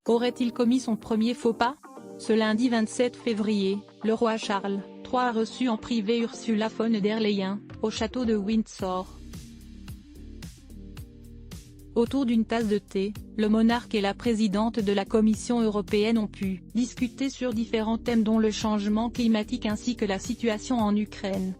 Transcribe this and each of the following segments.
Aurait-il commis son premier faux pas? Ce lundi 27 février, le roi Charles III a reçu en privé Ursula von der Leyen, au château de Windsor. Autour d'une tasse de thé, le monarque et la présidente de la Commission européenne ont pu discuter sur différents thèmes dont le changement climatique ainsi que la situation en Ukraine.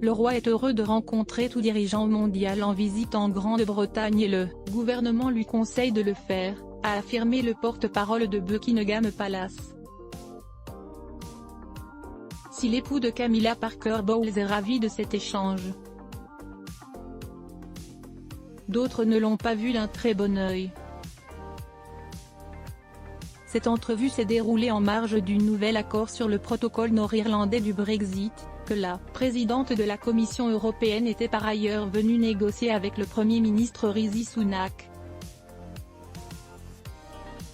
Le roi est heureux de rencontrer tout dirigeant mondial en visite en Grande-Bretagne et le gouvernement lui conseille de le faire, a affirmé le porte-parole de Buckingham Palace. Si l'époux de Camilla Parker Bowles est ravi de cet échange, d'autres ne l'ont pas vu d'un très bon œil. Cette entrevue s'est déroulée en marge du nouvel accord sur le protocole nord-irlandais du Brexit, que la présidente de la Commission européenne était par ailleurs venue négocier avec le Premier ministre Rishi Sunak.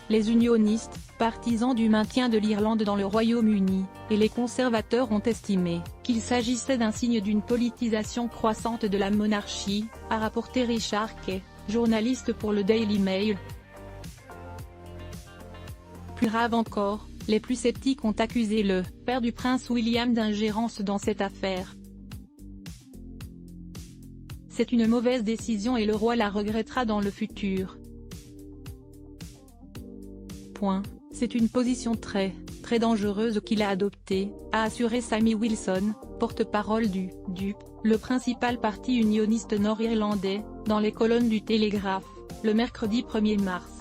Les unionistes, partisans du maintien de l'Irlande dans le Royaume-Uni, et les conservateurs ont estimé qu'il s'agissait d'un signe d'une politisation croissante de la monarchie, a rapporté Richard Kay, journaliste pour le Daily Mail. Plus grave encore, les plus sceptiques ont accusé le père du prince William d'ingérence dans cette affaire. C'est une mauvaise décision et le roi la regrettera dans le futur. C'est une position très dangereuse qu'il a adoptée, a assuré Sammy Wilson, porte-parole du DUP, le principal parti unioniste nord-irlandais, dans les colonnes du Télégraphe, le mercredi 1er mars.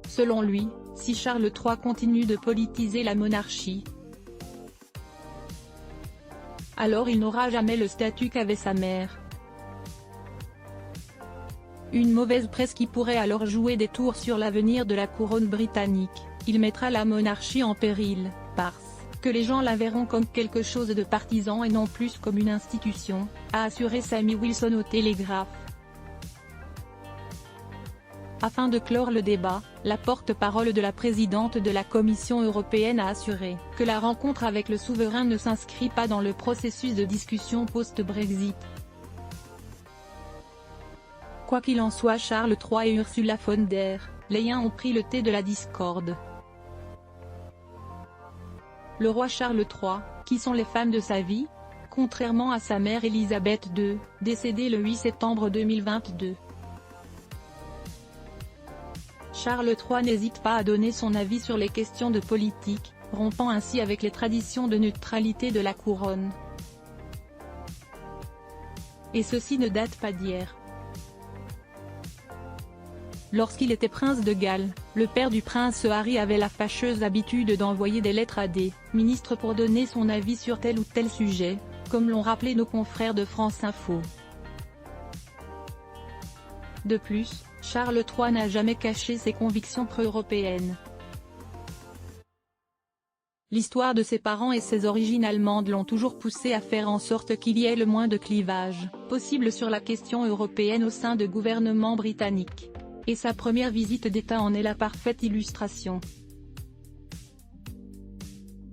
Selon lui, si Charles III continue de politiser la monarchie, alors il n'aura jamais le statut qu'avait sa mère. Une mauvaise presse qui pourrait alors jouer des tours sur l'avenir de la couronne britannique. Il mettra la monarchie en péril, parce que les gens la verront comme quelque chose de partisan et non plus comme une institution, a assuré Sammy Wilson au Télégraphe. Afin de clore le débat, la porte-parole de la présidente de la Commission européenne a assuré que la rencontre avec le souverain ne s'inscrit pas dans le processus de discussion post-Brexit. Quoi qu'il en soit, Charles III et Ursula von der Leyen ont pris le thé de la discorde. Le roi Charles III, qui sont les femmes de sa vie? Contrairement à sa mère Elisabeth II, décédée le 8 septembre 2022. Charles III n'hésite pas à donner son avis sur les questions de politique, rompant ainsi avec les traditions de neutralité de la couronne. Et ceci ne date pas d'hier. Lorsqu'il était prince de Galles, le père du prince Harry avait la fâcheuse habitude d'envoyer des lettres à des ministres pour donner son avis sur tel ou tel sujet, comme l'ont rappelé nos confrères de France Info. De plus, Charles III n'a jamais caché ses convictions pro-européennes. L'histoire de ses parents et ses origines allemandes l'ont toujours poussé à faire en sorte qu'il y ait le moins de clivage possible sur la question européenne au sein du gouvernement britannique. Et sa première visite d'État en est la parfaite illustration.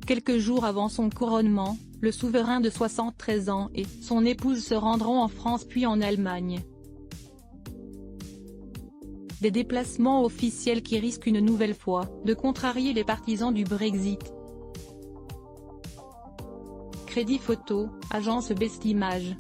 Quelques jours avant son couronnement, le souverain de 73 ans et son épouse se rendront en France puis en Allemagne. Des déplacements officiels qui risquent une nouvelle fois de contrarier les partisans du Brexit. Crédit photo, agence Best Images.